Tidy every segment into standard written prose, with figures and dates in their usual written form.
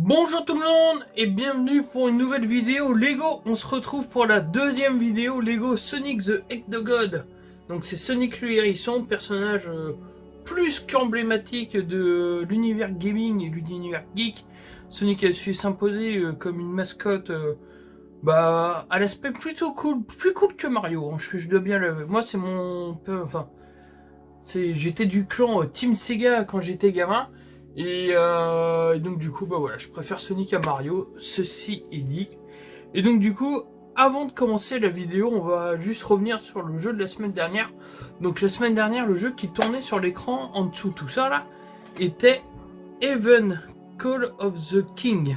Bonjour tout le monde et bienvenue pour une nouvelle vidéo Lego. On se retrouve pour la deuxième vidéo Lego Sonic the Hedgehog. Donc c'est Sonic le hérisson, personnage plus qu'emblématique de l'univers gaming et l'univers geek. Sonic a su s'imposer comme une mascotte à l'aspect plutôt cool, plus cool que Mario. Hein. Je dois bien le... Moi c'est mon... Enfin, j'étais du clan Team Sega quand j'étais gamin. Et donc du coup, voilà, je préfère Sonic à Mario, ceci est dit. Et donc du coup, avant de commencer la vidéo, on va juste revenir sur le jeu de la semaine dernière. Donc la semaine dernière, le jeu qui tournait sur l'écran, en dessous tout ça là, était Heaven Call of the King.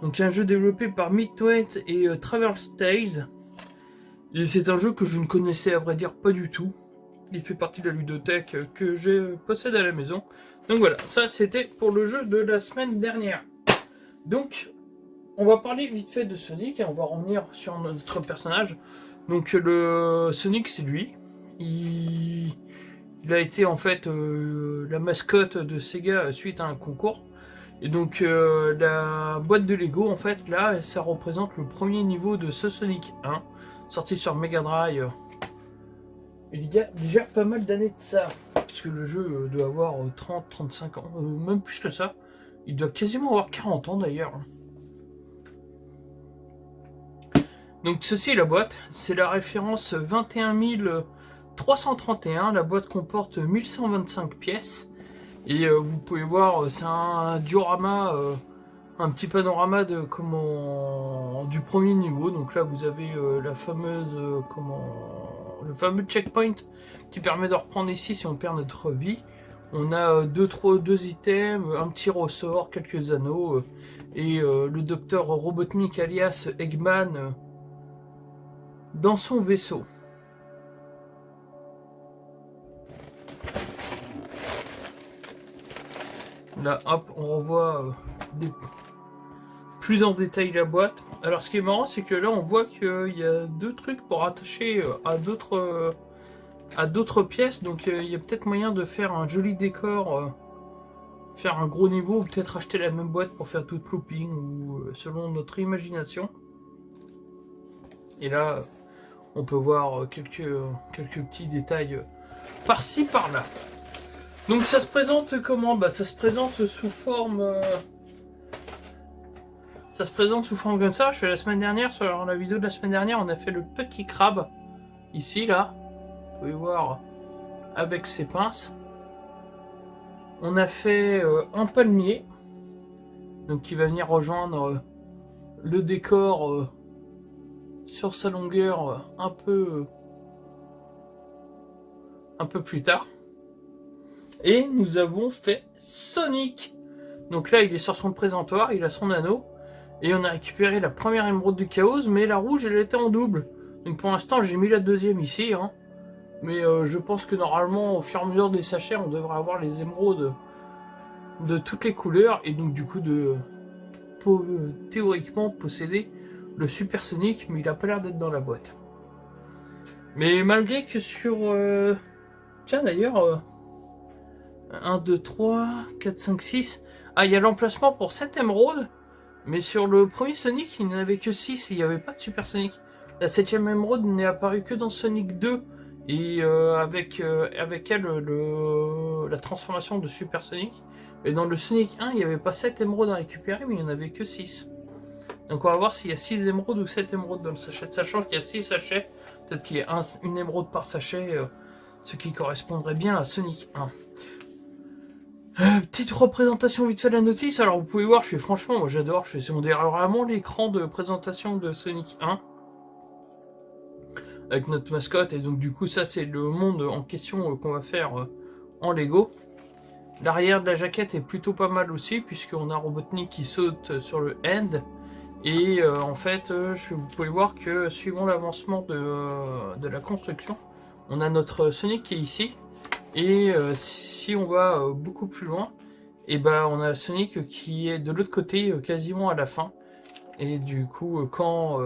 Donc c'est un jeu développé par Midway et Traverse Tales. Et c'est un jeu que je ne connaissais à vrai dire pas du tout. Il fait partie de la ludothèque que je possède à la maison. Donc voilà, ça c'était pour le jeu de la semaine dernière. Donc, on va parler vite fait de Sonic et on va revenir sur notre personnage. Donc le Sonic c'est lui. Il a été en fait la mascotte de Sega suite à un concours. Et donc la boîte de Lego en fait là, ça représente le premier niveau de ce Sonic 1, sorti sur Mega Drive. Il y a déjà pas mal d'années de ça, parce que le jeu doit avoir 30-35 ans, même plus que ça. Il doit quasiment avoir 40 ans d'ailleurs. Donc ceci est la boîte, c'est la référence 21331, la boîte comporte 1125 pièces. Et vous pouvez voir, c'est un diorama, un petit panorama de du premier niveau. Donc là vous avez la fameuse le fameux checkpoint qui permet de reprendre ici si on perd notre vie. On a deux items, un petit ressort, quelques anneaux et le docteur Robotnik alias Eggman dans son vaisseau. Là hop on revoit plus en détail la boîte. Alors ce qui est marrant c'est que là on voit qu'il y a deux trucs pour attacher à d'autres pièces, donc il y a peut-être moyen de faire un joli décor, faire un gros niveau, ou peut-être acheter la même boîte pour faire tout le looping, ou selon notre imagination. Et là on peut voir quelques petits détails par-ci par-là. Donc ça se présente comment? Ça se présente sous forme... Ça se présente sous forme comme ça. Je fais la semaine dernière, sur la vidéo de la semaine dernière, on a fait le petit crabe. Ici, là. Vous pouvez voir avec ses pinces. On a fait un palmier. Donc qui va venir rejoindre le décor sur sa longueur un peu plus tard. Et nous avons fait Sonic. Donc là, il est sur son présentoir, il a son anneau. Et on a récupéré la première émeraude du chaos, mais la rouge, elle était en double. Donc pour l'instant, j'ai mis la deuxième ici. Hein. Mais je pense que normalement, au fur et à mesure des sachets, on devrait avoir les émeraudes de toutes les couleurs. Et donc du coup, théoriquement, posséder le Super Sonic, mais il a pas l'air d'être dans la boîte. Mais malgré que sur... Tiens d'ailleurs... 1, 2, 3, 4, 5, 6... Ah, il y a l'emplacement pour 7 émeraudes. Mais sur le premier Sonic, il n'y en avait que 6 et il n'y avait pas de Super Sonic. La 7ème émeraude n'est apparue que dans Sonic 2. Et avec elle, la transformation de Super Sonic. Et dans le Sonic 1, il n'y avait pas 7 émeraudes à récupérer, mais il n'y en avait que 6. Donc on va voir s'il y a 6 émeraudes ou 7 émeraudes dans le sachet. Sachant qu'il y a 6 sachets, peut-être qu'il y a une émeraude par sachet, ce qui correspondrait bien à Sonic 1. Petite représentation vite fait de la notice. Alors vous pouvez voir, franchement, moi j'adore, on dirait vraiment l'écran de présentation de Sonic 1 avec notre mascotte. Et donc du coup ça c'est le monde en question qu'on va faire en Lego. L'arrière de la jaquette est plutôt pas mal aussi, puisqu'on a Robotnik qui saute sur le end. Et en fait vous pouvez voir que suivant l'avancement de la construction, on a notre Sonic qui est ici. Et si on va beaucoup plus loin, et on a Sonic qui est de l'autre côté, quasiment à la fin. Et du coup, quand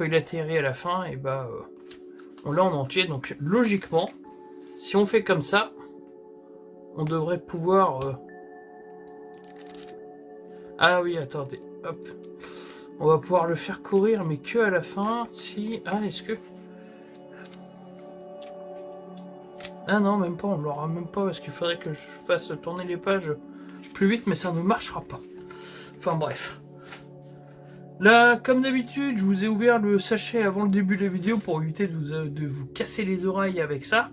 il atterrit à la fin, et on l'a en entier. Donc logiquement, si on fait comme ça, on devrait pouvoir Ah oui, attendez, hop. On va pouvoir le faire courir, mais que à la fin, si... Ah, est-ce que... Ah non, même pas, on l'aura même pas, parce qu'il faudrait que je fasse tourner les pages plus vite, mais ça ne marchera pas. Enfin bref. Là, comme d'habitude, je vous ai ouvert le sachet avant le début de la vidéo pour éviter de vous casser les oreilles avec ça.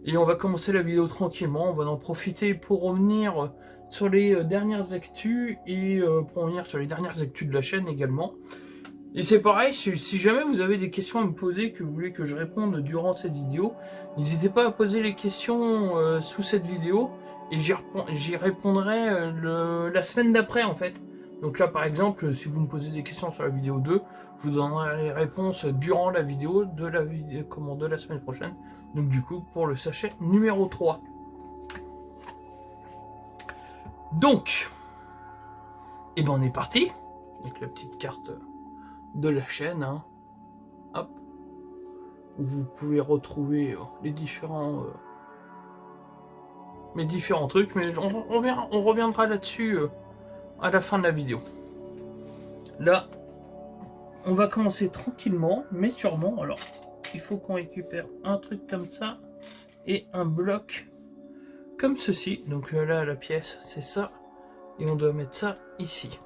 Et on va commencer la vidéo tranquillement, on va en profiter pour revenir sur les dernières actus et pour revenir sur les dernières actus de la chaîne également. Et c'est pareil, si jamais vous avez des questions à me poser, que vous voulez que je réponde durant cette vidéo, n'hésitez pas à poser les questions sous cette vidéo et j'y répondrai la semaine d'après en fait. Donc là par exemple, si vous me posez des questions sur la vidéo 2, je vous donnerai les réponses durant la vidéo de la semaine prochaine. Donc du coup pour le sachet numéro 3. Donc, et ben on est parti avec la petite carte de la chaîne, hein. Hop, où vous pouvez retrouver les différents trucs, mais on reviendra là-dessus à la fin de la vidéo. Là, on va commencer tranquillement, mais sûrement. Alors, il faut qu'on récupère un truc comme ça et un bloc comme ceci. Donc là, la pièce, c'est ça, et on doit mettre ça ici.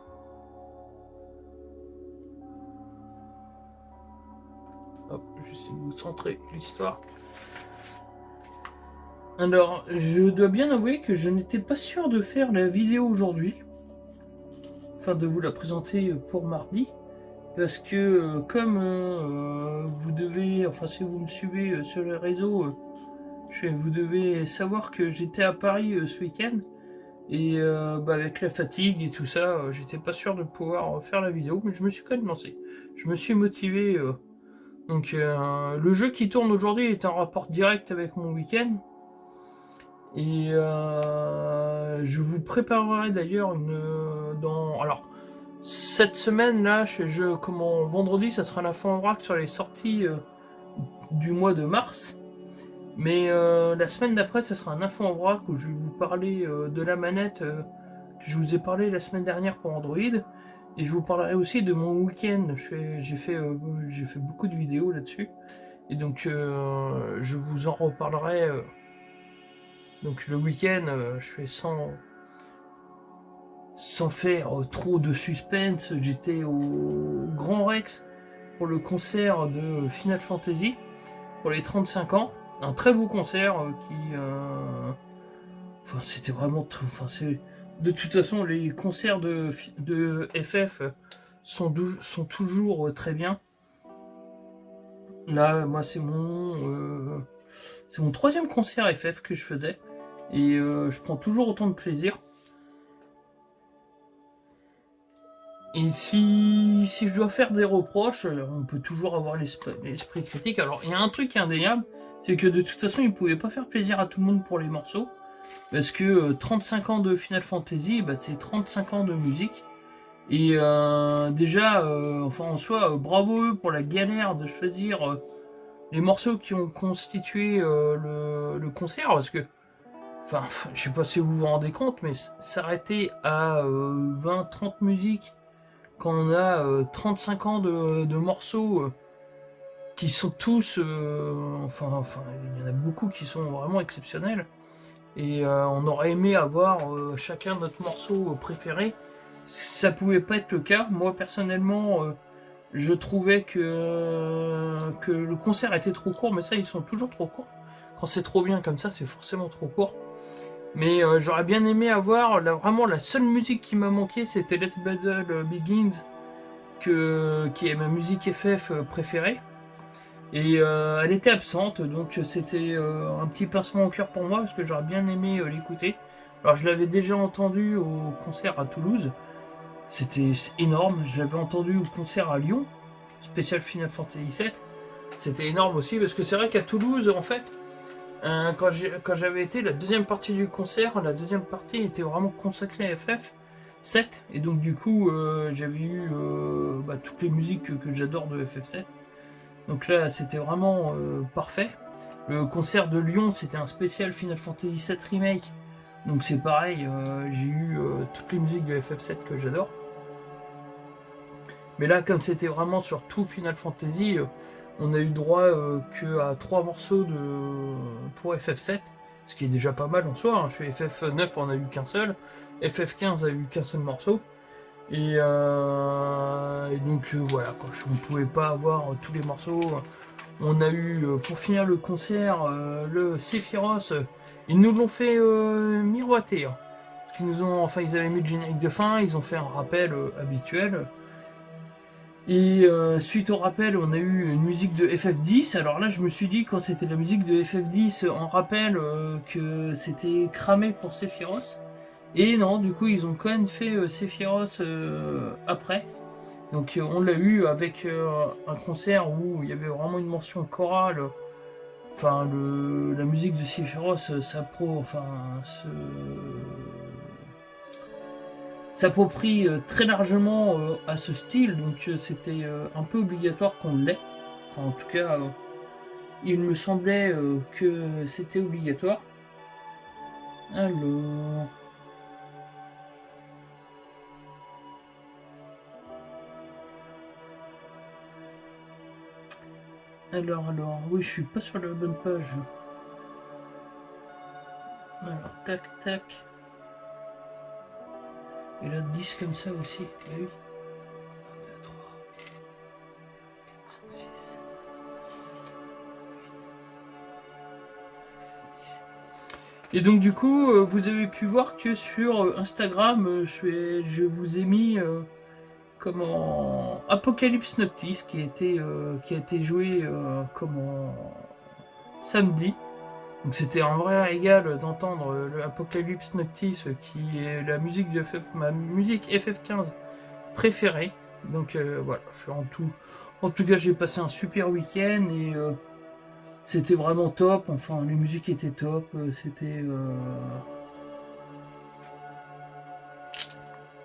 Hop, j'essaie de vous centrer l'histoire. Alors, je dois bien avouer que je n'étais pas sûr de faire la vidéo aujourd'hui. Enfin, de vous la présenter pour mardi. Parce que, comme vous devez, enfin si vous me suivez sur les réseaux, vous devez savoir que j'étais à Paris ce week-end. Et avec la fatigue et tout ça, j'étais pas sûr de pouvoir faire la vidéo. Mais je me suis quand même lancé. Je me suis motivé... Donc le jeu qui tourne aujourd'hui est en rapport direct avec mon week-end. Et je vous préparerai d'ailleurs alors cette semaine là, vendredi ça sera l'info en vrac sur les sorties du mois de mars. Mais la semaine d'après ça sera un info en vrac où je vais vous parler de la manette que je vous ai parlé la semaine dernière pour Android. Et je vous parlerai aussi de mon week-end. J'ai fait beaucoup de vidéos là-dessus. Et donc je vous en reparlerai. Donc le week-end, je fais sans faire trop de suspense. J'étais au Grand Rex pour le concert de Final Fantasy pour les 35 ans. Un très beau concert c'était vraiment... De toute façon, les concerts de FF sont toujours très bien. Là, moi, c'est mon 3e concert FF que je faisais. Et je prends toujours autant de plaisir. Et si je dois faire des reproches, on peut toujours avoir l'esprit critique. Alors, il y a un truc qui est indéniable, c'est que de toute façon, ils ne pouvaient pas faire plaisir à tout le monde pour les morceaux. Parce que 35 ans de Final Fantasy, c'est 35 ans de musique. Et déjà, en soi, bravo eux pour la galère de choisir les morceaux qui ont constitué le concert. Parce que, je sais pas si vous vous rendez compte, mais s'arrêter à 20-30 musiques quand on a 35 ans de morceaux qui sont tous... il y en a beaucoup qui sont vraiment exceptionnels. Et on aurait aimé avoir chacun notre morceau préféré. Ça pouvait pas être le cas. Moi personnellement, je trouvais que le concert était trop court, mais ça ils sont toujours trop courts. Quand c'est trop bien comme ça, c'est forcément trop court. Mais j'aurais bien aimé avoir vraiment la seule musique qui m'a manqué, c'était Let's Battle Begins, qui est ma musique FF préférée. Et elle était absente, donc c'était un petit pincement au cœur pour moi, parce que j'aurais bien aimé l'écouter. Alors je l'avais déjà entendu au concert à Toulouse, c'était énorme. Je l'avais entendu au concert à Lyon, spécial Final Fantasy VII. C'était énorme aussi, parce que c'est vrai qu'à Toulouse, en fait, quand j'avais été, la deuxième partie du concert, la deuxième partie était vraiment consacrée à FF 7. Et donc du coup, j'avais eu toutes les musiques que j'adore de FF7. Donc là, c'était vraiment parfait. Le concert de Lyon, c'était un spécial Final Fantasy VII Remake. Donc c'est pareil, j'ai eu toutes les musiques de FF7 que j'adore. Mais là, comme c'était vraiment sur tout Final Fantasy, on a eu droit qu'à 3 morceaux pour FF7, ce qui est déjà pas mal en soi. Hein. Chez FF9, on a eu qu'un seul. FF15 a eu qu'un seul morceau. Et donc voilà, quoi. On pouvait pas avoir tous les morceaux. On a eu, pour finir le concert, le Sephiroth. Ils nous l'ont fait miroiter. Hein. Parce qu'ils nous ont, enfin, ils avaient mis le générique de fin, ils ont fait un rappel habituel. Et suite au rappel, on a eu une musique de FF10. Alors là, je me suis dit, quand c'était la musique de FF10 en rappel, que c'était cramé pour Sephiroth. Et non, du coup, ils ont quand même fait Sephiroth après. Donc on l'a eu avec un concert où il y avait vraiment une mention chorale. Enfin, la musique de Sephiroth s'approprie très largement à ce style, donc c'était un peu obligatoire qu'on l'ait. Enfin, en tout cas, il me semblait que c'était obligatoire. Alors... oui, je suis pas sur la bonne page. Alors, tac, tac. Et là, 10 comme ça aussi. Ah oui. 1, 2, 3, 4, 5, 6, 8, 10. Et donc, du coup, vous avez pu voir que sur Instagram, je vous ai mis comment Apocalypse Noctis qui a été joué samedi. Donc c'était un vrai régal d'entendre le Apocalypse Noctis qui est la musique de ma musique FF15 préférée. Donc voilà, je suis en tout cas j'ai passé un super week-end et c'était vraiment top. Enfin les musiques étaient top,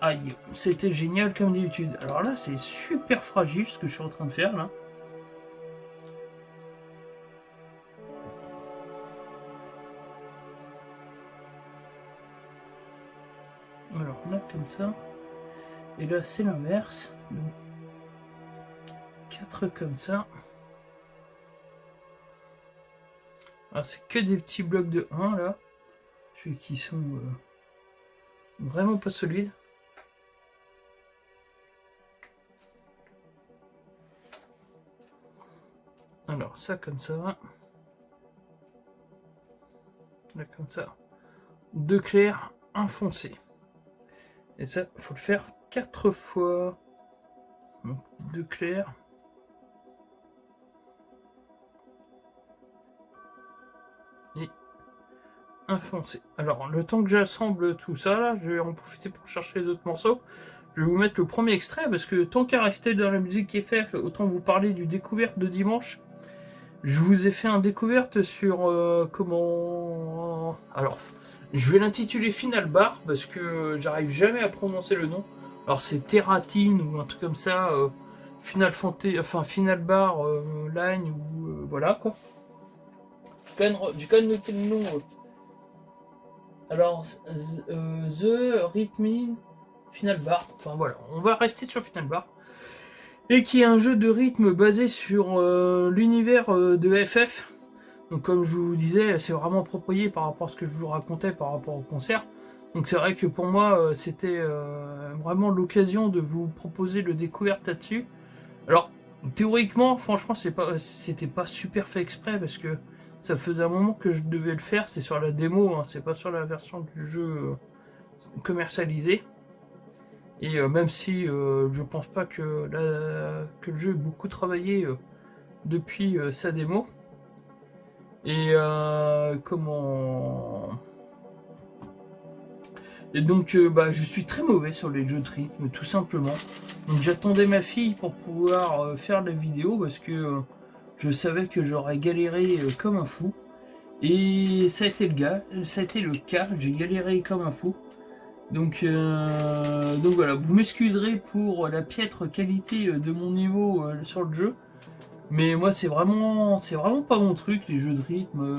aïe, c'était génial comme d'habitude. Alors là, c'est super fragile ce que je suis en train de faire là. Alors là, comme ça. Et là, c'est l'inverse. 4 comme ça. Alors, c'est que des petits blocs de 1 là. Qui sont vraiment pas solides. Alors ça comme ça, là comme ça, 2 clairs, 1 foncé. Et ça, faut le faire 4 fois. Donc 2 clairs. Et 1 foncé. Alors le temps que j'assemble tout ça là, je vais en profiter pour chercher les autres morceaux. Je vais vous mettre le premier extrait parce que tant qu'à rester dans la musique FF, autant vous parler du découverte de dimanche. Je vous ai fait un découverte sur comment... Alors, je vais l'intituler Final Bar parce que j'arrive jamais à prononcer le nom. Alors c'est Terratine ou un truc comme ça, Final Bar Line ou voilà quoi. J'ai quand même noté le nom. Alors, The Rhythm Final Bar. Enfin voilà, on va rester sur Final Bar. Et qui est un jeu de rythme basé sur l'univers de FF. Donc comme je vous disais, c'est vraiment approprié par rapport à ce que je vous racontais par rapport au concert. Donc c'est vrai que pour moi, c'était vraiment l'occasion de vous proposer le découverte là-dessus. Alors, théoriquement, franchement, c'était pas super fait exprès parce que ça faisait un moment que je devais le faire. C'est sur la démo, hein, c'est pas sur la version du jeu commercialisé. Et même si je pense pas que le jeu ait beaucoup travaillé depuis sa démo. Et Et donc je suis très mauvais sur les jeux de rythme, tout simplement. Donc j'attendais ma fille pour pouvoir faire la vidéo parce que je savais que j'aurais galéré comme un fou. Et ça a été le cas, j'ai galéré comme un fou. Donc voilà, vous m'excuserez pour la piètre qualité de mon niveau sur le jeu. Mais moi c'est vraiment pas mon truc les jeux de rythme.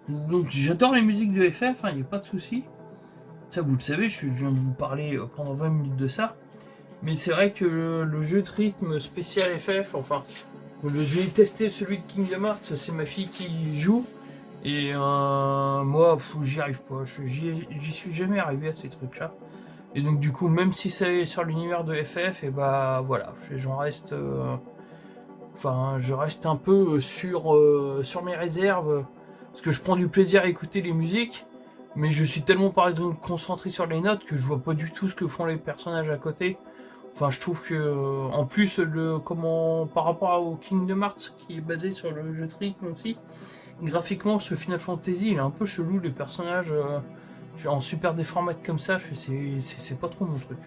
Donc j'adore les musiques de FF, il n'y a pas de souci. Ça vous le savez, je viens de vous parler pendant 20 minutes de ça. Mais c'est vrai que le jeu de rythme spécial FF, enfin, j'ai testé celui de Kingdom Hearts, c'est ma fille qui joue. Et moi, j'y arrive pas. J'y suis jamais arrivé à ces trucs-là. Et donc du coup, même si c'est sur l'univers de FF, et bah voilà, j'en reste. Enfin, je reste un peu sur mes réserves. Parce que je prends du plaisir à écouter les musiques. Mais je suis tellement par exemple concentré sur les notes que je vois pas du tout ce que font les personnages à côté. Enfin, je trouve que en plus par rapport au Kingdom Hearts qui est basé sur le jeu de rythme aussi, graphiquement ce Final Fantasy il est un peu chelou, les personnages en super déformates comme ça, c'est pas trop mon truc.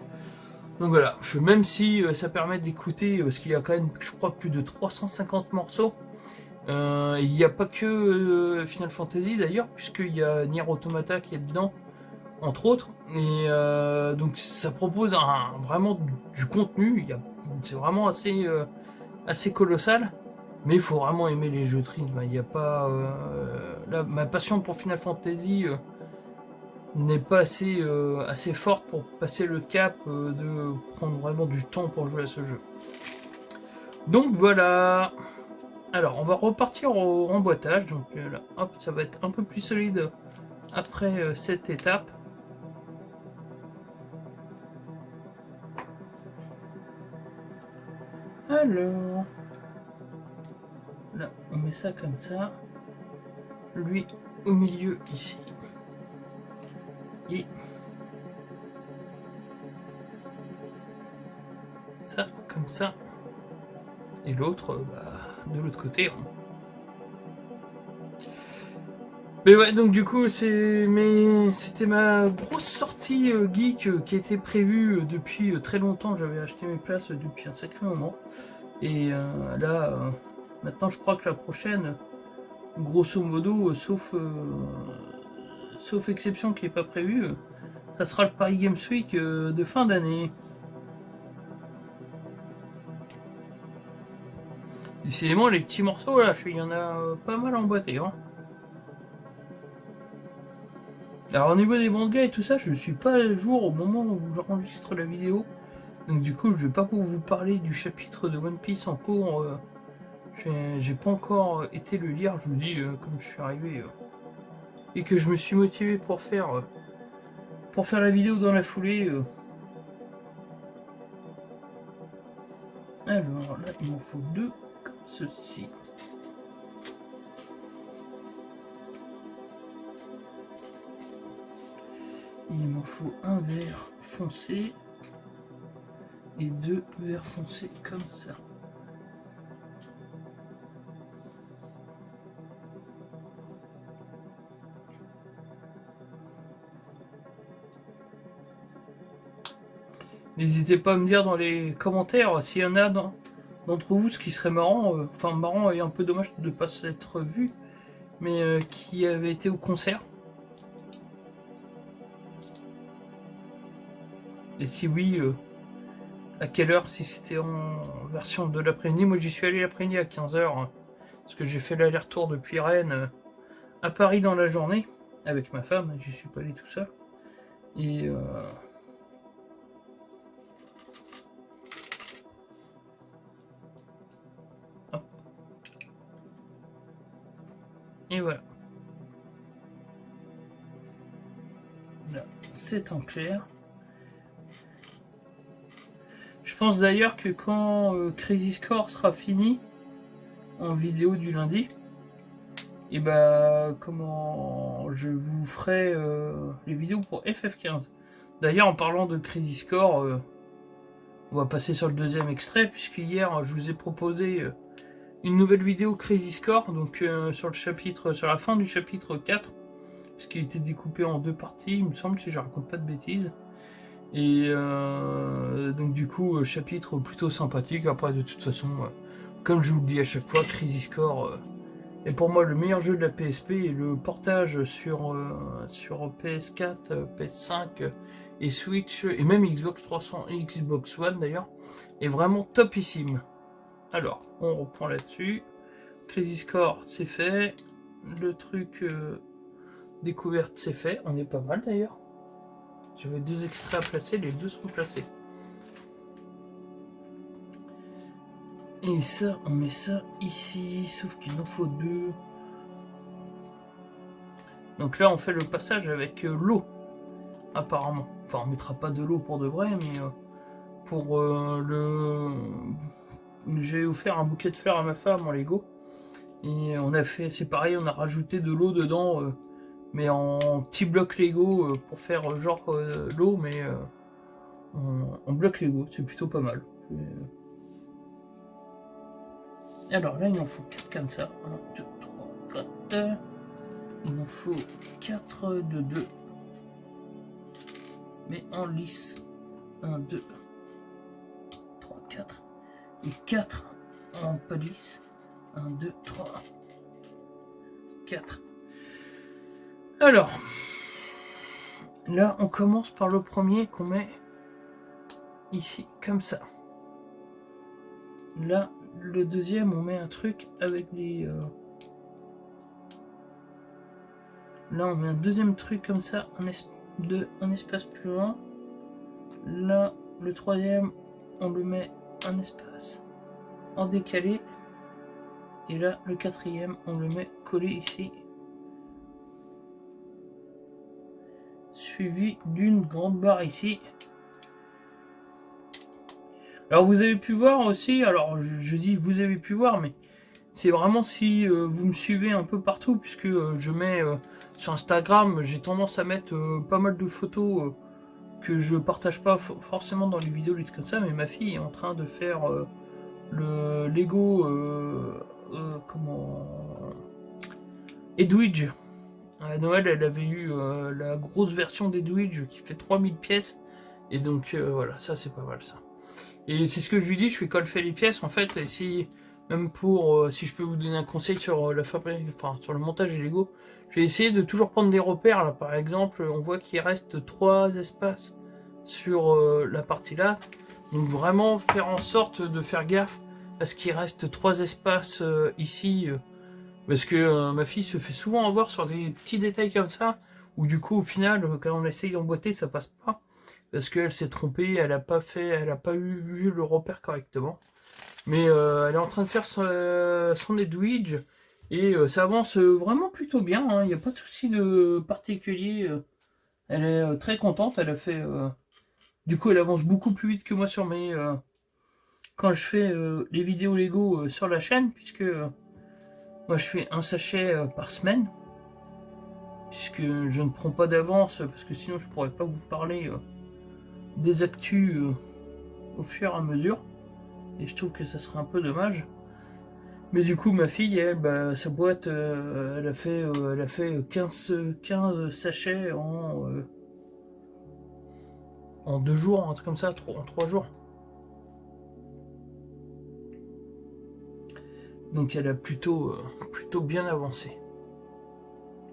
Donc voilà, même si ça permet d'écouter, parce qu'il y a quand même, je crois, plus de 350 morceaux. Il n'y a pas que Final Fantasy d'ailleurs, puisqu'il y a Nier Automata qui est dedans, entre autres. Et donc ça propose vraiment du contenu. C'est vraiment assez colossal. Mais il faut vraiment aimer les jeux de rythme. Il n'y a pas. Là, ma passion pour Final Fantasy n'est pas assez forte pour passer le cap de prendre vraiment du temps pour jouer à ce jeu. Donc voilà. Alors, on va repartir au remboîtage. Donc là, hop, ça va être un peu plus solide après cette étape. Alors, là, on met ça comme ça. Lui au milieu ici. Et ça comme ça. Et l'autre, de l'autre côté. Mais ouais, donc du coup, c'était ma grosse sortie geek qui était prévue depuis très longtemps. J'avais acheté mes places depuis un sacré moment. Et là, maintenant, je crois que la prochaine, grosso modo, sauf exception qui n'est pas prévue, ça sera le Paris Games Week de fin d'année. Décidément, les petits morceaux, là, il y en a pas mal emboîtés. Hein. Alors, au niveau des mangas et tout ça, je ne suis pas à jour au moment où j'enregistre la vidéo. Donc, du coup, je vais pas pouvoir vous parler du chapitre de One Piece en cours. J'ai pas encore été le lire, je vous dis, comme je suis arrivé. Et que je me suis motivé pour faire la vidéo dans la foulée. Alors, là, il m'en faut deux comme ceci. Il m'en faut un vert foncé et deux verts foncés comme ça. N'hésitez pas à me dire dans les commentaires s'il y en a d'entre vous ce qui serait marrant, enfin marrant et un peu dommage de ne pas s'être vu, mais qui avait été au concert. Et si oui, à quelle heure, si c'était en version de l'après-midi. Moi j'y suis allé l'après-midi à 15h, hein, parce que j'ai fait l'aller-retour depuis Rennes à Paris dans la journée, avec ma femme, j'y suis pas allé tout seul. Et et voilà. Là, c'est en clair. Je pense d'ailleurs que quand Crazy Score sera fini en vidéo du lundi, et comment je vous ferai les vidéos pour FF15. D'ailleurs, en parlant de Crazy Score, on va passer sur le deuxième extrait, puisque hier je vous ai proposé une nouvelle vidéo Crazy Score, donc sur la fin du chapitre 4, puisqu'il était découpé en deux parties, il me semble, si je raconte pas de bêtises. Et donc du coup, chapitre plutôt sympathique. Après, de toute façon, comme je vous le dis à chaque fois, Crazy Score est pour moi le meilleur jeu de la PSP, et le portage sur PS4, PS5 et Switch, et même Xbox 300 et Xbox One d'ailleurs, est vraiment topissime. Alors, on reprend là-dessus. Crazy Score, c'est fait. Le truc découverte, c'est fait. On est pas mal d'ailleurs. J'avais deux extraits à placer, les deux sont placés. Et ça, on met ça ici, sauf qu'il en faut 2. Donc là, on fait le passage avec l'eau, apparemment. Enfin, on mettra pas de l'eau pour de vrai, mais pour le... J'ai offert un bouquet de fleurs à ma femme en Lego. Et on a fait, c'est pareil, on a rajouté de l'eau dedans, mais en petits blocs Lego pour faire genre l'eau, mais en bloc Lego. C'est plutôt pas mal. Alors là, il en faut 4 comme ça. 1, 2, 3, 4. Il en faut 4 de 2. Mais en lisse. 1, 2, 3, 4. Et 4 en pas lisse. 1, 2, 3, 4. Alors, là, on commence par le premier qu'on met ici, comme ça. Là, le deuxième, on met un truc avec des... Là, on met un deuxième truc comme ça, un espace plus loin. Là, le troisième, on le met un espace en décalé. Et là, le quatrième, on le met collé ici. Suivi d'une grande barre ici. Alors vous avez pu voir aussi, alors je dis vous avez pu voir, mais c'est vraiment si vous me suivez un peu partout, puisque je mets sur Instagram, j'ai tendance à mettre pas mal de photos que je partage pas forcément dans les vidéos luttes comme ça, mais ma fille est en train de faire le Lego comment Edwidge. À Noël, elle avait eu la grosse version d'Edwidge qui fait 3000 pièces, et donc voilà, ça c'est pas mal ça. Et c'est ce que je lui dis, je fais quand elle fait les pièces en fait, et si même pour si je peux vous donner un conseil sur la fabrique, enfin sur le montage des Lego, je vais essayer de toujours prendre des repères. Là par exemple, on voit qu'il reste 3 espaces sur la partie là, donc vraiment faire en sorte de faire gaffe à ce qu'il reste 3 espaces ici, parce que ma fille se fait souvent avoir sur des petits détails comme ça, où du coup au final quand on essaye d'emboîter ça passe pas. Parce qu'elle s'est trompée, elle a pas vu le repère correctement. Mais elle est en train de faire son Edwidge et ça avance vraiment plutôt bien. Il n'y a pas de souci de particulier. Elle est très contente. Elle a fait. Du coup, elle avance beaucoup plus vite que moi sur mes. Quand je fais les vidéos Lego sur la chaîne, puisque moi je fais un sachet par semaine. Puisque je ne prends pas d'avance, parce que sinon je pourrais pas vous parler. Des actus au fur et à mesure, et je trouve que ça serait un peu dommage. Mais du coup ma fille elle, bah, sa boîte elle a fait 15 sachets en 2 jours, un truc comme ça, en 3 jours. Donc elle a plutôt bien avancé.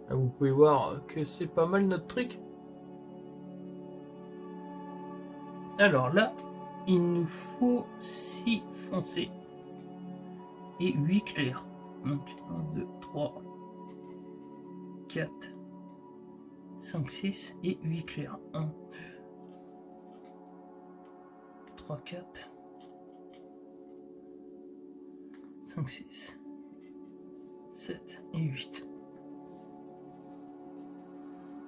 Là, vous pouvez voir que c'est pas mal notre truc. Alors là, il nous faut 6 foncés et 8 clairs. Donc 1, 2, 3, 4, 5, 6 et 8 clairs. 1, 2, 3, 4, 5, 6, 7 et 8.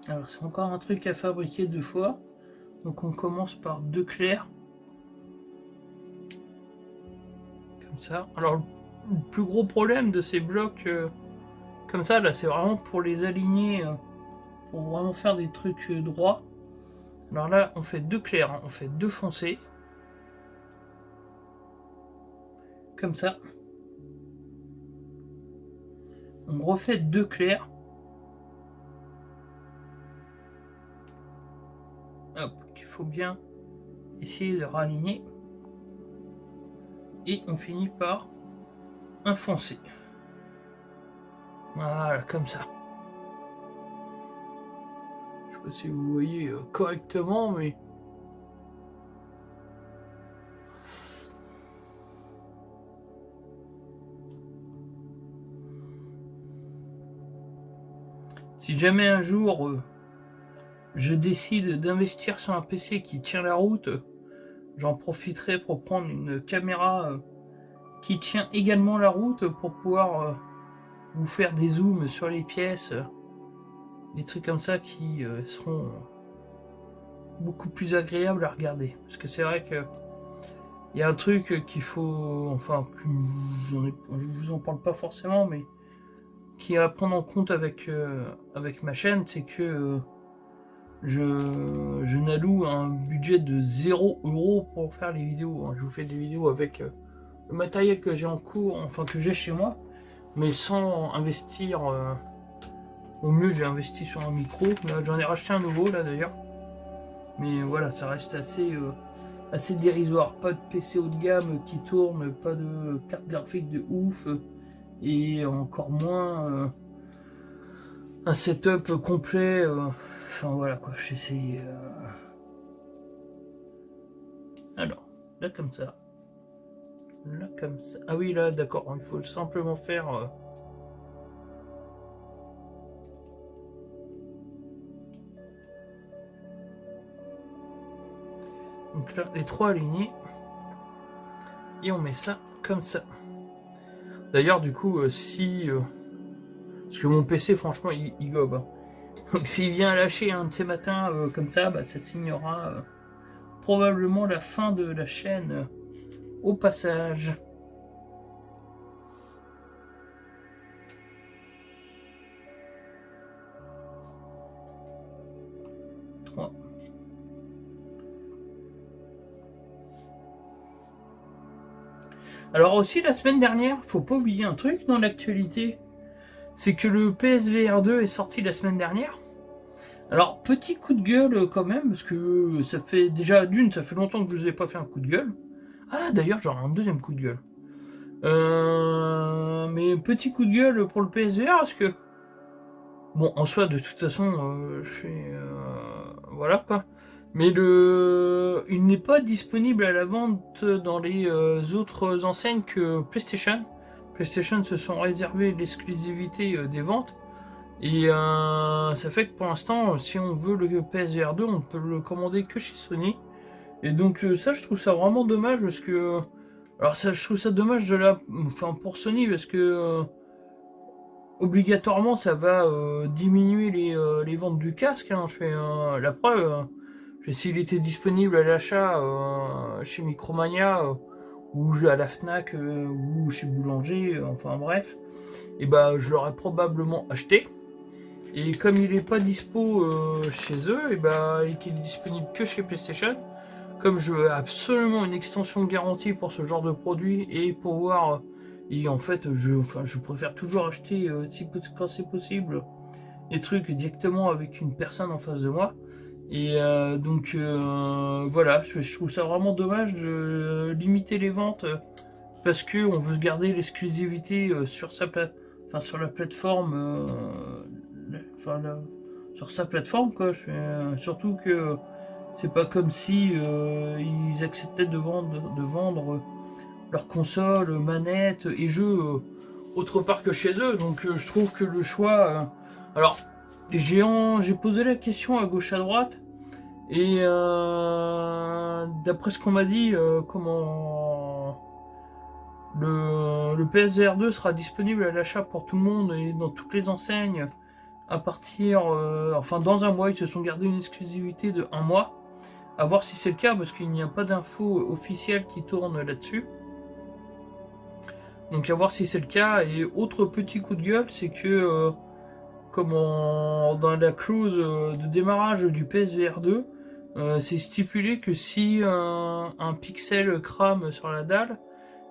Alors c'est encore un truc à fabriquer 2 fois. Donc on commence par 2 clairs. Comme ça. Alors le plus gros problème de ces blocs comme ça, là, c'est vraiment pour les aligner, pour vraiment faire des trucs droits. Alors là, on fait 2 clairs, hein. On fait 2 foncés. Comme ça. On refait 2 clairs. Hop, qu'il faut bien essayer de raligner. Et on finit par un foncé. Voilà, comme ça. Je sais pas si vous voyez correctement, mais... Si jamais un jour je décide d'investir sur un PC qui tient la route, j'en profiterai pour prendre une caméra qui tient également la route pour pouvoir vous faire des zooms sur les pièces, des trucs comme ça qui seront beaucoup plus agréables à regarder. Parce que c'est vrai que il y a un truc qu'il faut, enfin, je vous en parle pas forcément, mais qui est à prendre en compte avec ma chaîne, c'est que je n'alloue un budget de 0 € pour faire les vidéos. Je vous fais des vidéos avec le matériel que j'ai en cours, enfin que j'ai chez moi, mais sans investir. Au mieux, j'ai investi sur un micro. Là, j'en ai racheté un nouveau là d'ailleurs. Mais voilà, ça reste assez dérisoire. Pas de PC haut de gamme qui tourne, pas de carte graphique de ouf, et encore moins un setup complet. Enfin voilà quoi, j'essaye. Alors, là comme ça. Là comme ça. Ah oui, là d'accord, il faut simplement faire. Donc là, les trois alignés. Et on met ça comme ça. D'ailleurs, du coup, si. Parce que mon PC, franchement, il gobe. Hein. Donc s'il vient lâcher un de ces matins comme ça, bah, ça signera probablement la fin de la chaîne au passage. Alors aussi la semaine dernière, faut pas oublier un truc dans l'actualité, c'est que le PSVR 2 est sorti la semaine dernière. Alors petit coup de gueule quand même, parce que ça fait déjà ça fait longtemps que je vous ai pas fait un coup de gueule. Ah d'ailleurs j'aurai un deuxième coup de gueule. Mais petit coup de gueule pour le PSVR, parce que bon en soi de toute façon voilà quoi. Mais il n'est pas disponible à la vente dans les autres enseignes que PlayStation. PlayStation se sont réservés l'exclusivité des ventes. Et ça fait que pour l'instant, si on veut le PSVR 2, on peut le commander que chez Sony. Et donc ça, je trouve ça vraiment dommage parce que... Alors ça, je trouve ça dommage pour Sony parce que... obligatoirement, ça va diminuer les ventes du casque. Hein. Je fais la preuve... s'il était disponible à l'achat chez Micromania ou à la Fnac ou chez Boulanger, enfin bref, et bah je l'aurais probablement acheté. Et comme il n'est pas dispo chez eux, et bah, et qu'il est disponible que chez PlayStation, comme je veux absolument une extension de garantie pour ce genre de produit et pouvoir, et en fait je préfère toujours acheter quand c'est possible des trucs directement avec une personne en face de moi. Et donc voilà, je trouve ça vraiment dommage de limiter les ventes parce que on veut se garder l'exclusivité sur la plateforme, sur sa plateforme quoi. Surtout que c'est pas comme si ils acceptaient de vendre leurs consoles, manettes et jeux autre part que chez eux. Donc je trouve que le choix, alors j'ai posé la question à gauche à droite. Et d'après ce qu'on m'a dit, le PSVR 2 sera disponible à l'achat pour tout le monde et dans toutes les enseignes à partir, dans un mois. Ils se sont gardés une exclusivité de 1 mois. À voir si c'est le cas parce qu'il n'y a pas d'infos officielles qui tournent là-dessus. Donc à voir si c'est le cas. Et autre petit coup de gueule, c'est que dans la clause de démarrage du PSVR 2, c'est stipulé que si un pixel crame sur la dalle,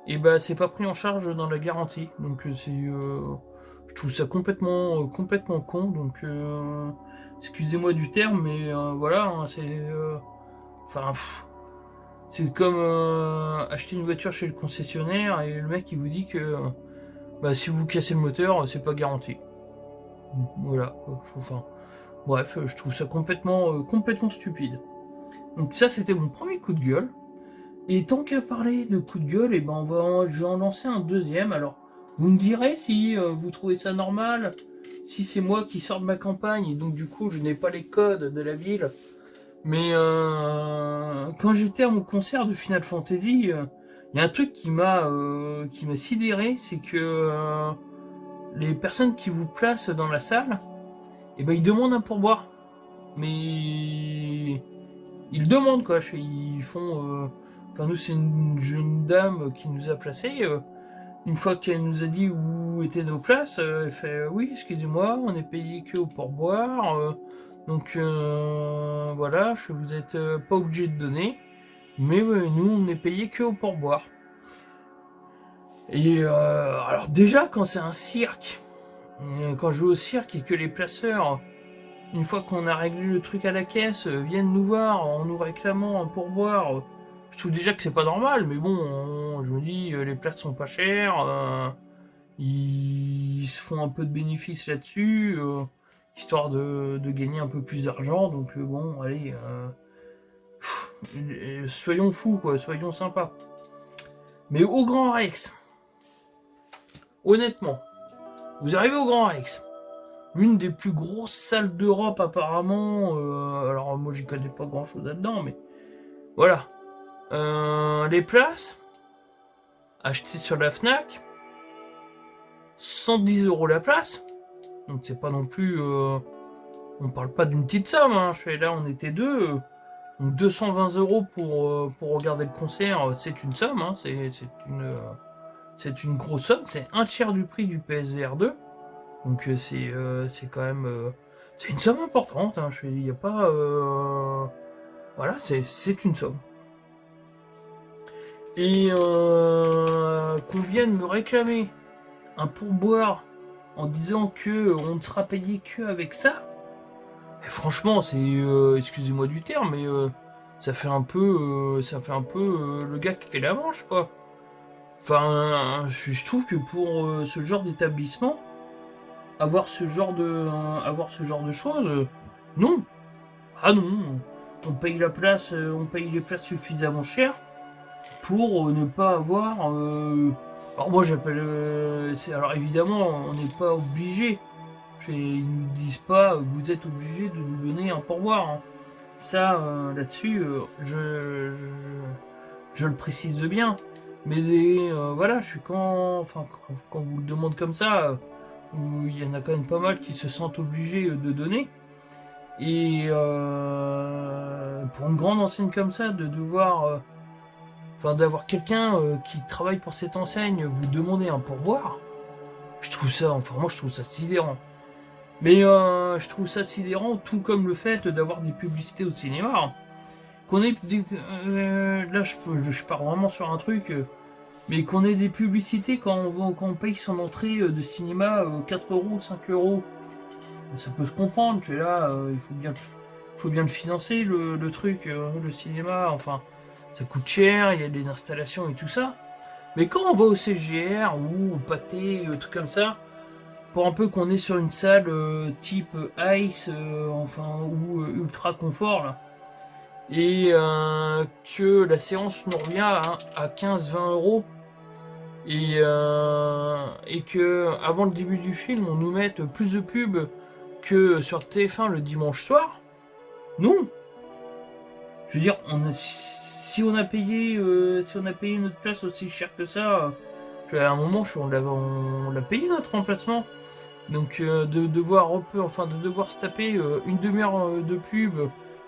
et bah c'est pas pris en charge dans la garantie. Donc je trouve ça complètement con. Donc excusez-moi du terme, mais voilà, hein, c'est comme acheter une voiture chez le concessionnaire et le mec il vous dit que si vous cassez le moteur, c'est pas garanti. Voilà. Bref, je trouve ça complètement stupide. Donc ça, c'était mon premier coup de gueule. Et tant qu'à parler de coup de gueule, je vais en lancer un deuxième. Alors, vous me direz si vous trouvez ça normal, si c'est moi qui sors de ma campagne, et donc du coup, je n'ai pas les codes de la ville. Mais quand j'étais à mon concert de Final Fantasy, Il y a un truc qui m'a sidéré, c'est que les personnes qui vous placent dans la salle, eh ben ils demandent un pourboire. Mais ils demandent quoi. Ils font. Enfin nous c'est une jeune dame qui nous a placés. Une fois qu'elle nous a dit où étaient nos places, elle fait oui, excusez-moi, on est payé que au pourboire. Donc voilà, vous êtes pas obligé de donner. Mais nous on est payé que au pourboire. Et alors déjà quand c'est un cirque, quand je vais au cirque et que les placeurs, une fois qu'on a réglé le truc à la caisse, viennent nous voir en nous réclamant un pourboire, je trouve déjà que c'est pas normal, mais bon, je me dis, les places sont pas chères, ils se font un peu de bénéfices là-dessus, histoire de gagner un peu plus d'argent, donc bon, allez, soyons fous, quoi, soyons sympas. Mais au Grand Rex, honnêtement, vous arrivez au Grand Rex, l'une des plus grosses salles d'Europe apparemment, alors moi j'y connais pas grand chose là-dedans, mais voilà. Les places, achetées sur la Fnac, 110 € la place, donc c'est pas non plus, on parle pas d'une petite somme, hein. Là on était deux, donc 220 € pour regarder le concert, c'est une somme, hein. C'est une grosse somme, c'est un tiers du prix du PSVR 2. Donc c'est quand même c'est une somme importante, hein. Il y a pas voilà, c'est une somme. Et qu'on vienne me réclamer un pourboire en disant que on ne sera payé que avec ça. Et franchement, c'est excusez-moi du terme, mais ça fait un peu le gars qui fait la manche, quoi. Enfin, je trouve que pour ce genre d'établissement, avoir ce genre de choses, non. Ah non, on paye la place, on paye les places suffisamment cher pour ne pas avoir. Alors moi j'appelle, alors évidemment on n'est pas obligé. Ils nous disent pas vous êtes obligé de nous donner un pourboire, hein. Ça là-dessus, je le précise bien. Mais voilà, quand vous le demandez comme ça. Où il y en a quand même pas mal qui se sentent obligés de donner. Et pour une grande enseigne comme ça, de devoir, d'avoir quelqu'un qui travaille pour cette enseigne vous demander un pourboire, je trouve ça, moi je trouve ça sidérant. Mais je trouve ça sidérant, tout comme le fait d'avoir des publicités au cinéma. Qu'on ait là, je pars vraiment sur un truc. Mais qu'on ait des publicités quand on paye son entrée de cinéma 4 €, 5 €, ça peut se comprendre. Tu es là, il faut bien le financer, le truc, le cinéma. Enfin, ça coûte cher, il y a des installations et tout ça. Mais quand on va au CGR ou au Pâté, truc comme ça, pour un peu qu'on est sur une salle type Ice, ou ultra confort, là, et que la séance nous revient à 15-20 €. Et que avant le début du film, on nous mette plus de pubs que sur TF1 le dimanche soir. Non. Je veux dire, si on a payé notre place aussi cher que ça, à un moment, on l'a payé notre remplacement. Donc de devoir se taper une demi-heure de pub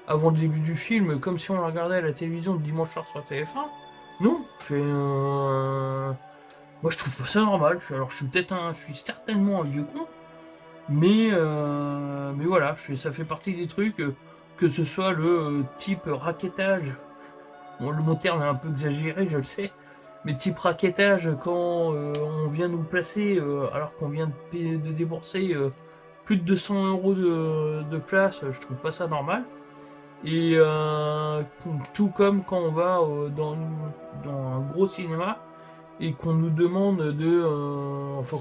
avant le début du film, comme si on la regardait à la télévision le dimanche soir sur TF1. Non. Moi je trouve pas ça normal. Je suis certainement un vieux con, mais voilà, ça fait partie des trucs, que ce soit le type raquettage. Bon, le mot terme est un peu exagéré, je le sais, mais type raquettage quand on vient nous placer alors qu'on vient de débourser plus de 200 € de place, je trouve pas ça normal. Et tout comme quand on va dans un gros cinéma et qu'on nous demande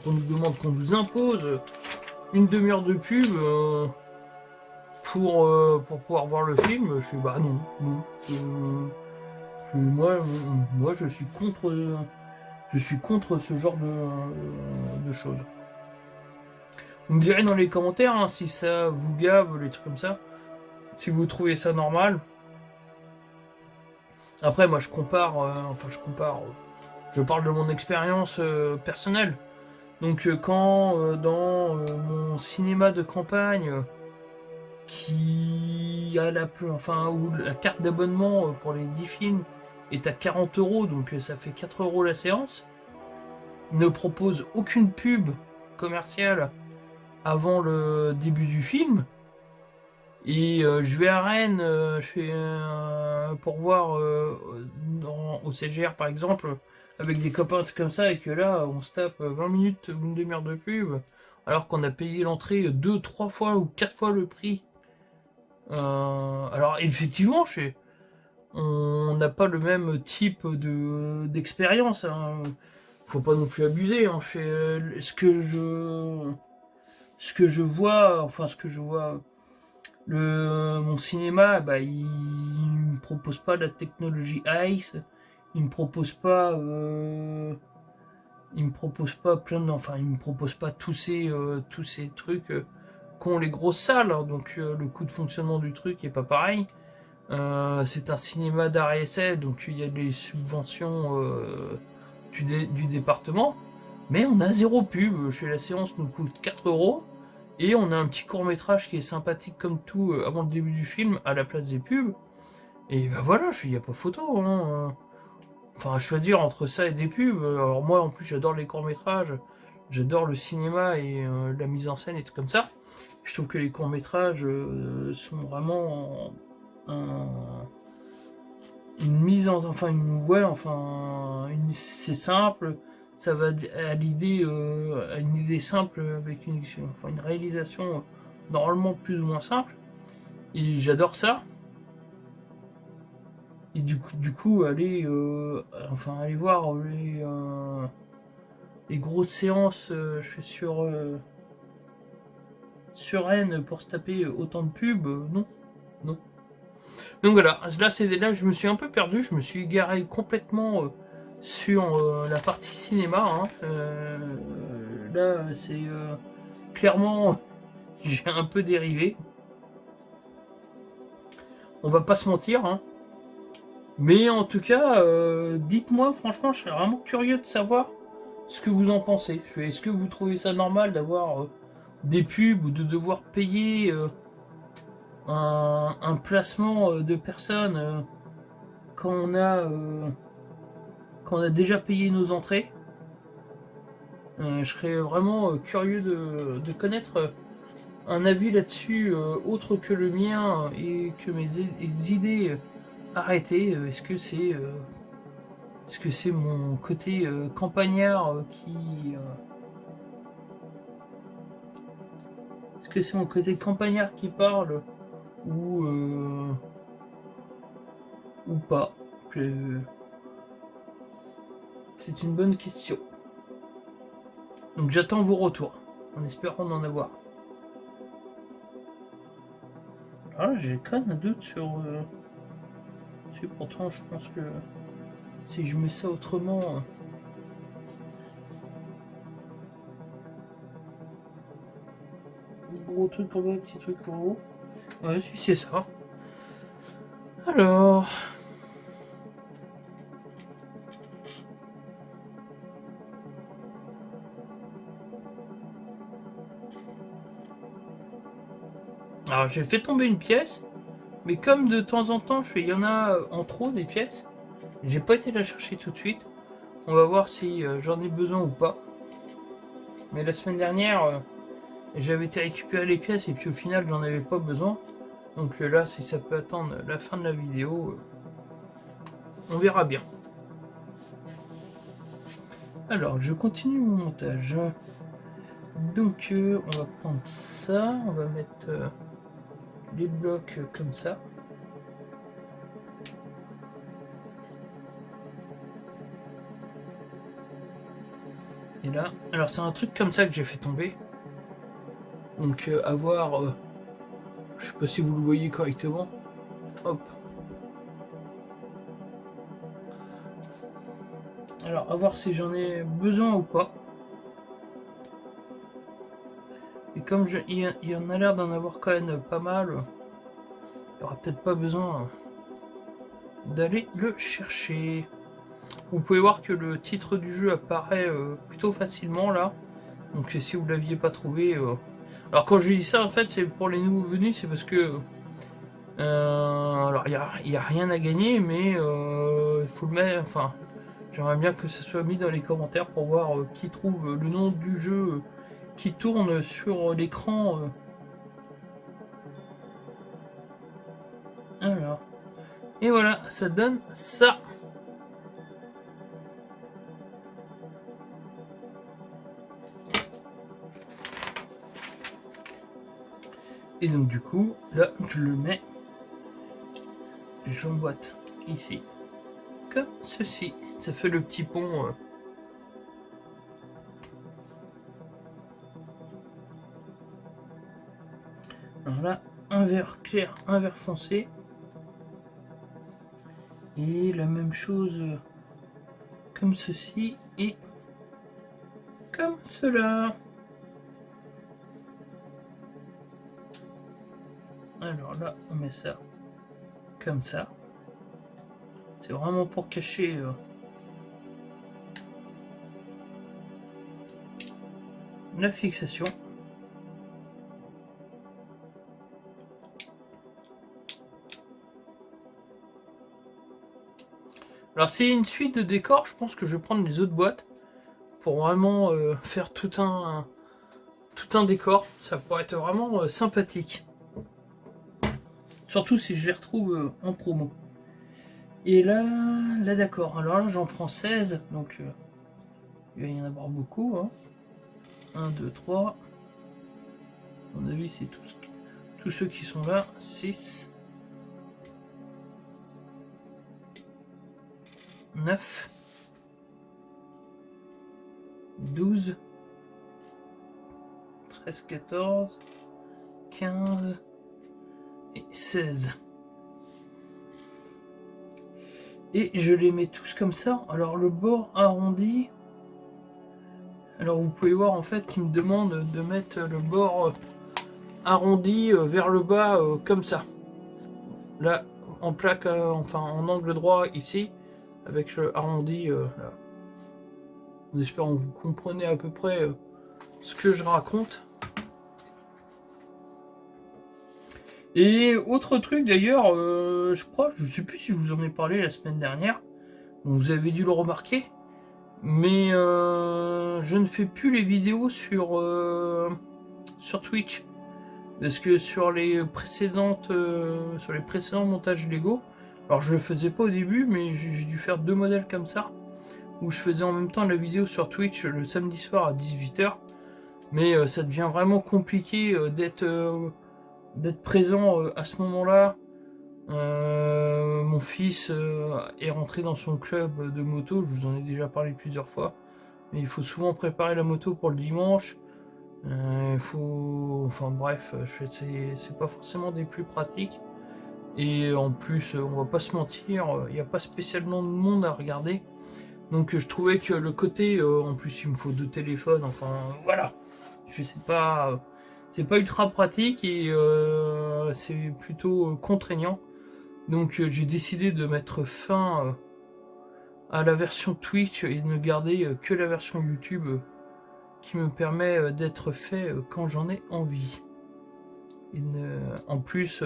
qu'on nous impose une demi-heure de pub pour pouvoir voir le film, je suis non. Moi je suis contre ce genre de choses. Vous me direz dans les commentaires, hein, si ça vous gave, les trucs comme ça, si vous trouvez ça normal. Après moi je compare Je parle de mon expérience personnelle. Donc quand dans mon cinéma de campagne qui a où la carte d'abonnement pour les 10 films est à 40 euros, donc ça fait 4 euros la séance, ne propose aucune pub commerciale avant le début du film. Et je vais à Rennes pour voir au CGR par exemple, avec des copains comme ça, et que là on se tape 20 minutes ou une demi-heure de pub, alors qu'on a payé l'entrée 2, 3 fois ou 4 fois le prix. Alors effectivement, on n'a pas le même type d'expérience. Hein. Faut pas non plus abuser. Hein. Ce que je vois, mon cinéma, bah, il me propose pas la technologie ICE, il me propose pas, il me propose pas tous ces trucs qu'ont les grosses salles, hein, donc le coût de fonctionnement du truc est pas pareil. C'est un cinéma d'art et essai, donc il y a des subventions du département, mais on a zéro pub. Chez la séance nous coûte 4 euros. Et on a un petit court-métrage qui est sympathique comme tout avant le début du film, à la place des pubs. Et bah voilà, il n'y a pas photo. Hein. Enfin, à choisir entre ça et des pubs. Alors moi, en plus, j'adore les courts-métrages. J'adore le cinéma et la mise en scène et tout comme ça. Je trouve que les courts-métrages sont vraiment une mise en... c'est simple. Ça va à l'idée, à une idée simple avec une réalisation normalement plus ou moins simple. Et j'adore ça. Et du coup aller voir les grosses séances je fais sur Rennes pour se taper autant de pubs, non. Donc voilà, là je me suis un peu perdu, je me suis égaré complètement sur la partie cinéma. Hein. Là, c'est clairement, j'ai un peu dérivé. On va pas se mentir. Hein. Mais en tout cas, dites-moi, franchement, je serais vraiment curieux de savoir ce que vous en pensez. Est-ce que vous trouvez ça normal d'avoir des pubs ou de devoir payer un placement de personnes quand on a déjà payé nos entrées? Je serais vraiment curieux de connaître un avis là-dessus autre que le mien et que mes idées arrêtées. Est-ce que c'est mon côté campagnard qui est-ce que c'est mon côté campagnard qui parle ou pas? C'est une bonne question. Donc j'attends vos retours, en espérant en avoir. Ah, j'ai quand même un doute sur... pourtant, je pense que si je mets ça autrement... Gros truc pour vous, petit truc pour vous. Ouais, si c'est ça. Alors... Alors j'ai fait tomber une pièce, mais comme de temps en temps il y en a en trop des pièces, j'ai pas été la chercher tout de suite. On va voir si j'en ai besoin ou pas. Mais la semaine dernière, j'avais été récupérer les pièces et puis au final j'en avais pas besoin. Donc là, si ça peut attendre la fin de la vidéo, on verra bien. Alors je continue mon montage. Donc on va prendre ça, on va mettre les blocs comme ça. Et là, alors c'est un truc comme ça que j'ai fait tomber. Donc à voir, je sais pas si vous le voyez correctement. Hop. Alors à voir si j'en ai besoin ou pas. Et comme il y en a l'air d'en avoir quand même pas mal, il n'y aura peut-être pas besoin d'aller le chercher. Vous pouvez voir que le titre du jeu apparaît plutôt facilement là. Donc si vous ne l'aviez pas trouvé... Alors quand je dis ça, en fait, c'est pour les nouveaux venus, c'est parce que... alors il n'y a rien à gagner, mais il faut le mettre... Enfin, j'aimerais bien que ça soit mis dans les commentaires pour voir qui trouve le nom du jeu qui tourne sur l'écran. Alors. Et voilà, ça donne ça. Et donc du coup, là, je le mets, je l'emboîte ici, comme ceci. Ça fait le petit pont. Alors là, un vert clair, un vert foncé. Et la même chose comme ceci et comme cela. Alors là, on met ça comme ça. C'est vraiment pour cacher la fixation. Alors c'est une suite de décors, je pense que je vais prendre les autres boîtes pour vraiment faire tout un décor. Ça pourrait être vraiment sympathique. Surtout si je les retrouve en promo. Et là d'accord. Alors là j'en prends 16, donc il va y en avoir beaucoup. Hein. 1, 2, 3. À mon avis c'est tous ceux qui sont là. 6. 9. 12. 13, 14. 15. Et 16. Et je les mets tous comme ça. Alors le bord arrondi. Alors vous pouvez voir en fait qu'il me demande de mettre le bord arrondi vers le bas comme ça. Là en plaque, enfin en angle droit ici, avec le arrondi là. En espérant que vous comprenez à peu près ce que je raconte. Et autre truc d'ailleurs, je sais plus si je vous en ai parlé la semaine dernière, vous avez dû le remarquer, mais je ne fais plus les vidéos sur Twitch, parce que sur les précédents montages Lego, alors je le faisais pas au début, mais j'ai dû faire 2 modèles comme ça, où je faisais en même temps la vidéo sur Twitch le samedi soir à 18 h, mais ça devient vraiment compliqué d'être présent à ce moment-là. Mon fils est rentré dans son club de moto, je vous en ai déjà parlé plusieurs fois, mais il faut souvent préparer la moto pour le dimanche. Enfin bref, c'est pas forcément des plus pratiques. Et en plus, on va pas se mentir, il n'y a pas spécialement de monde à regarder. Donc je trouvais que le côté, en plus il me faut 2 téléphones, enfin voilà, je sais pas, c'est pas ultra pratique et c'est plutôt contraignant. Donc j'ai décidé de mettre fin à la version Twitch et de ne garder que la version YouTube qui me permet d'être fait quand j'en ai envie. En plus,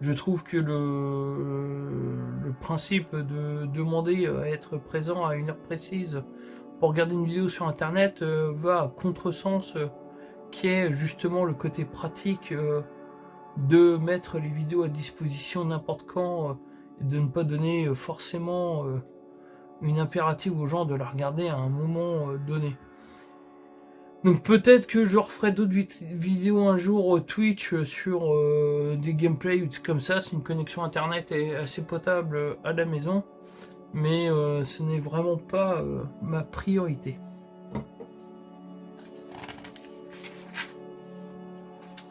je trouve que le principe de demander à être présent à une heure précise pour regarder une vidéo sur internet va à contresens qui est justement le côté pratique de mettre les vidéos à disposition n'importe quand et de ne pas donner forcément une impérative aux gens de la regarder à un moment donné. Donc peut-être que je referai d'autres vidéos un jour Twitch sur des gameplays ou des trucs comme ça, si une connexion internet est assez potable à la maison, mais ce n'est vraiment pas ma priorité.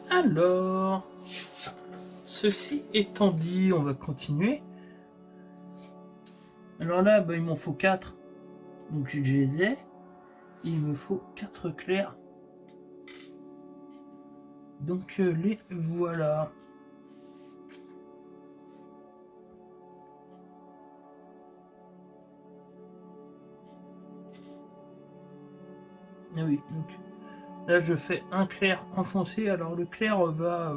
Alors, ceci étant dit, on va continuer. Alors là, il m'en faut 4, donc je les ai. Il me faut 4 clairs. Donc les voilà. Ah oui, donc là je fais un clair en foncé, alors le clair va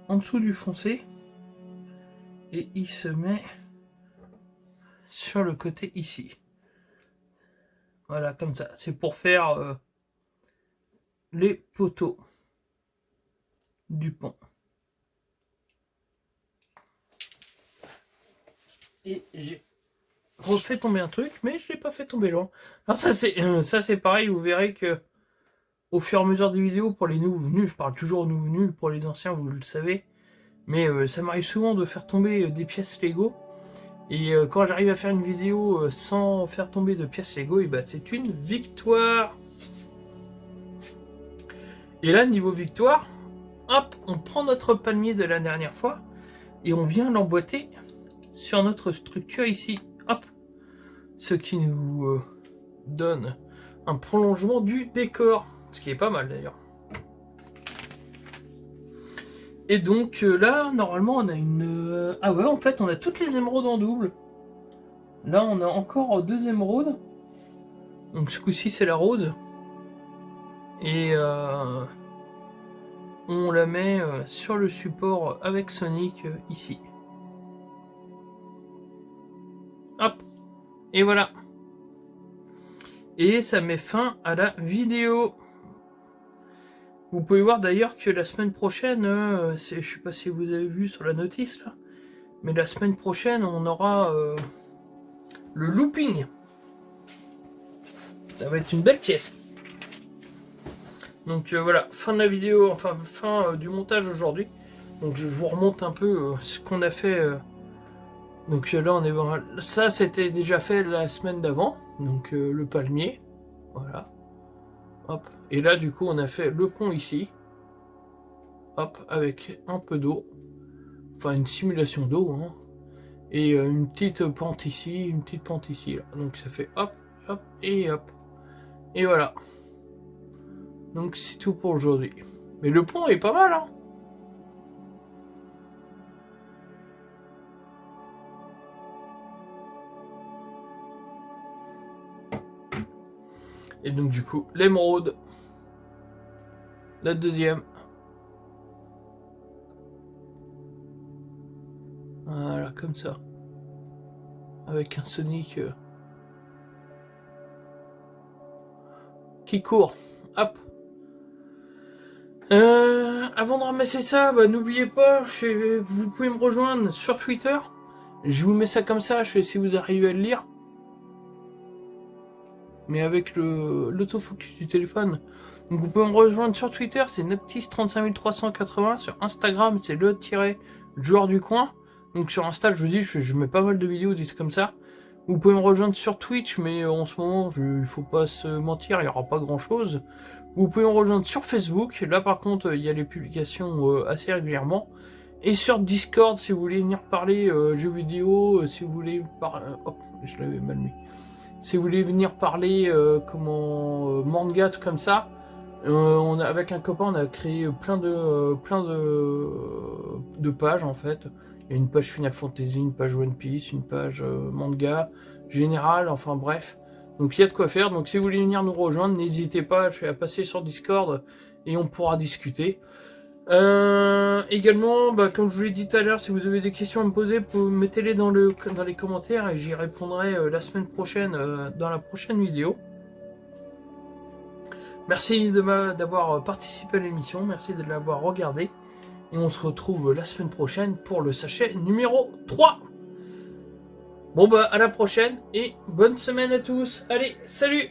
en dessous du foncé et il se met sur le côté ici. Voilà, comme ça. C'est pour faire les poteaux du pont. Et j'ai refait tomber un truc, mais je l'ai pas fait tomber loin. Alors ça c'est pareil, vous verrez que au fur et à mesure des vidéos, pour les nouveaux venus, je parle toujours aux nouveaux venus, pour les anciens vous le savez, mais ça m'arrive souvent de faire tomber des pièces Lego. Et quand j'arrive à faire une vidéo sans faire tomber de pièces Lego, et bah c'est une victoire. Et là, niveau victoire, hop, on prend notre palmier de la dernière fois et on vient l'emboîter sur notre structure ici. Hop, ce qui nous donne un prolongement du décor, ce qui est pas mal d'ailleurs. Et donc là, normalement, on a une... Ah ouais, en fait, on a toutes les émeraudes en double. Là, on a encore 2 émeraudes. Donc ce coup-ci, c'est la rose. Et on la met sur le support avec Sonic ici. Hop. Et voilà. Et ça met fin à la vidéo. Vous pouvez voir d'ailleurs que la semaine prochaine, je sais pas si vous avez vu sur la notice là, mais la semaine prochaine, on aura le looping. Ça va être une belle pièce. Donc voilà, fin de la vidéo, enfin fin du montage aujourd'hui. Donc je vous remonte un peu ce qu'on a fait. Donc là on est... Ça c'était déjà fait la semaine d'avant. Donc le palmier. Voilà. Hop. Et là du coup on a fait le pont ici. Hop, avec un peu d'eau. Enfin une simulation d'eau. Hein. Et une petite pente ici, une petite pente ici. Là. Donc ça fait hop, hop et hop. Et voilà. Donc c'est tout pour aujourd'hui. Mais le pont est pas mal, hein. Et donc du coup, l'émeraude. La deuxième. Voilà, comme ça. Avec un Sonic qui court. Hop. Avant de ramasser ça, bah, n'oubliez pas, vous pouvez me rejoindre sur Twitter. Je vous mets ça comme ça, je sais si vous arrivez à le lire. Mais avec l'autofocus du téléphone. Donc vous pouvez me rejoindre sur Twitter, c'est Noctis35380. Sur Instagram, c'est le-joueur du coin. Donc sur Insta, je vous dis, je mets pas mal de vidéos, des trucs comme ça. Vous pouvez me rejoindre sur Twitch, mais en ce moment, il faut pas se mentir, il n'y aura pas grand chose. Vous pouvez me rejoindre sur Facebook, là par contre, il y a les publications assez régulièrement. Et sur Discord, si vous voulez venir parler jeux vidéo, si vous voulez parler... hop, je l'avais mal mis. Si vous voulez venir parler manga, tout comme ça, avec un copain, on a créé plein de pages en fait. Il y a une page Final Fantasy, une page One Piece, une page manga, général, enfin bref. Donc il y a de quoi faire. Donc si vous voulez venir nous rejoindre, n'hésitez pas à passer sur Discord et on pourra discuter. Également, bah, comme je vous l'ai dit tout à l'heure, si vous avez des questions à me poser, mettez-les dans les commentaires et j'y répondrai la semaine prochaine dans la prochaine vidéo. Merci d'avoir participé à l'émission, merci de l'avoir regardé. Et on se retrouve la semaine prochaine pour le sachet numéro 3. Bon bah à la prochaine et bonne semaine à tous. Allez, salut!